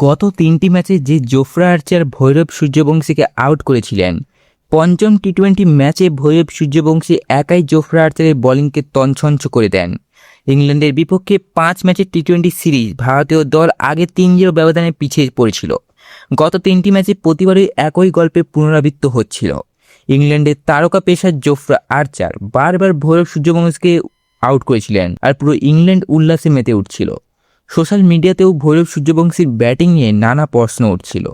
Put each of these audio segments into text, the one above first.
গত ৩টি ম্যাচে যে জোফরা আর্চার ভৈরব সূর্যবংশীকে আউট করেছিলেন, পঞ্চম টি-20 ম্যাচে ভৈরব সূর্যবংশী একাই জোফরা আর্চারের বোলিংকে তছনছ করে দেন। ইংল্যান্ডের বিপক্ষে 5 ম্যাচের টি-20 সিরিজ ভারতীয় দল আগে ৩-0 ব্যবধানে পিছিয়ে পড়েছিল। গত 3টি ম্যাচে প্রতিবারই একই গল্পের পুনরাবৃত্ত হচ্ছিল। ইংল্যান্ডের তারকা পেসার জোফরা আর্চার বারবার ভৈরব সূর্যবংশীকে আউট করেছিলেন, আর পুরো ইংল্যান্ড উল্লাসে মেতে উঠছিল। সোশ্যাল মিডিয়াতেও ভৈরব সূর্যবংশীর ব্যাটিং নিয়ে নানা প্রশ্ন উঠছিল,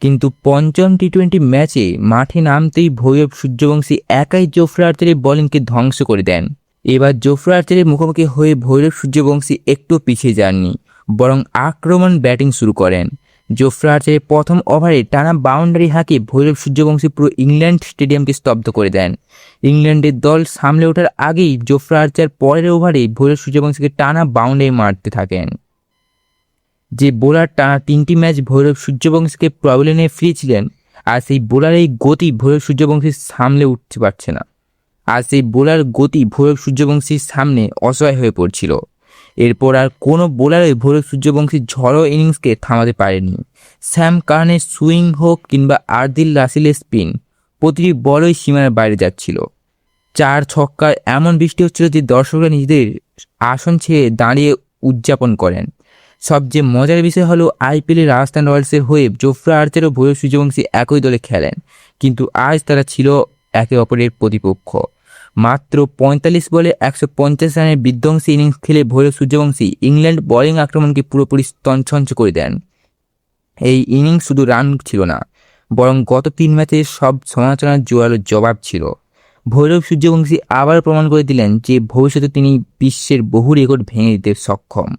কিন্তু পঞ্চম টি-20 ম্যাচে মাঠে নামতেই ভৈরব সূর্যবংশী একাই জোফরা আর্চারের বোলিংকে ধ্বংস করে দেন। এবার জোফরা আর্চারের মুখোমুখি হয়ে ভৈরব সূর্যবংশী একটু পিছিয়ে যাননি, বরং আক্রমণ ব্যাটিং শুরু করেন। জোফরা আর্চারের প্রথম ওভারে টানা বাউন্ডারি হাঁকে ভৈরব সূর্যবংশী পুরো ইংল্যান্ড স্টেডিয়ামকে স্তব্ধ করে দেন। ইংল্যান্ডের দল সামলে ওঠার আগেই জোফরা আর্চার পরের ওভারে ভৈরব সূর্যবংশীকে টানা বাউন্ডারি মারতে থাকেন। যে বোলার টানা 3টি ম্যাচ ভৈরব সূর্যবংশীকে প্রবলেমে ফিরেছিলেন, আর সেই বোলারের গতি ভৈরব সূর্যবংশীর সামলে উঠতে পারছে না। আর সেই বোলার গতি ভৈরব সূর্যবংশীর সামনে অসহায় হয়ে পড়ছিল। এরপর আর কোনো বোলারে ভৈরব সূর্যবংশীর ঝড়ো ইনিংসকে থামাতে পারেনি। স্যাম কার্নের সুইং হোক কিংবা আদিল রাসেলের স্পিন, প্রতিটি বলই সীমার বাইরে যাচ্ছিল। 4 ছক্কার এমন বৃষ্টি হচ্ছিল যে দর্শকরা নিজেদের আসন ছেড়ে দাঁড়িয়ে উদযাপন করেন। সবচেয়ে মজার বিষয় হলো আইপিএলে রাজস্থান রয়্যালসের হয়ে জোফরা আর্চার ও ভৈরব সূর্যবংশী একই দলে খেলেন, কিন্তু আজ তারা ছিল একে অপরের প্রতিপক্ষ। মাত্র 45 বলে 150 রানের বিধ্বংসী ইনিংস খেলে ভৈরব সূর্যবংশী ইংল্যান্ড বোলিং আক্রমণকে পুরোপুরি তছনছ করে দেন। এই ইনিংস শুধু রান ছিল না, বরং গত 3 ম্যাচের সব সমালোচনার জোরালো জবাব ছিল। ভৈরব সূর্যবংশী আবার প্রমাণ করে দিলেন যে ভবিষ্যতে তিনি বিশ্বের বহু রেকর্ড ভেঙে দিতে সক্ষম।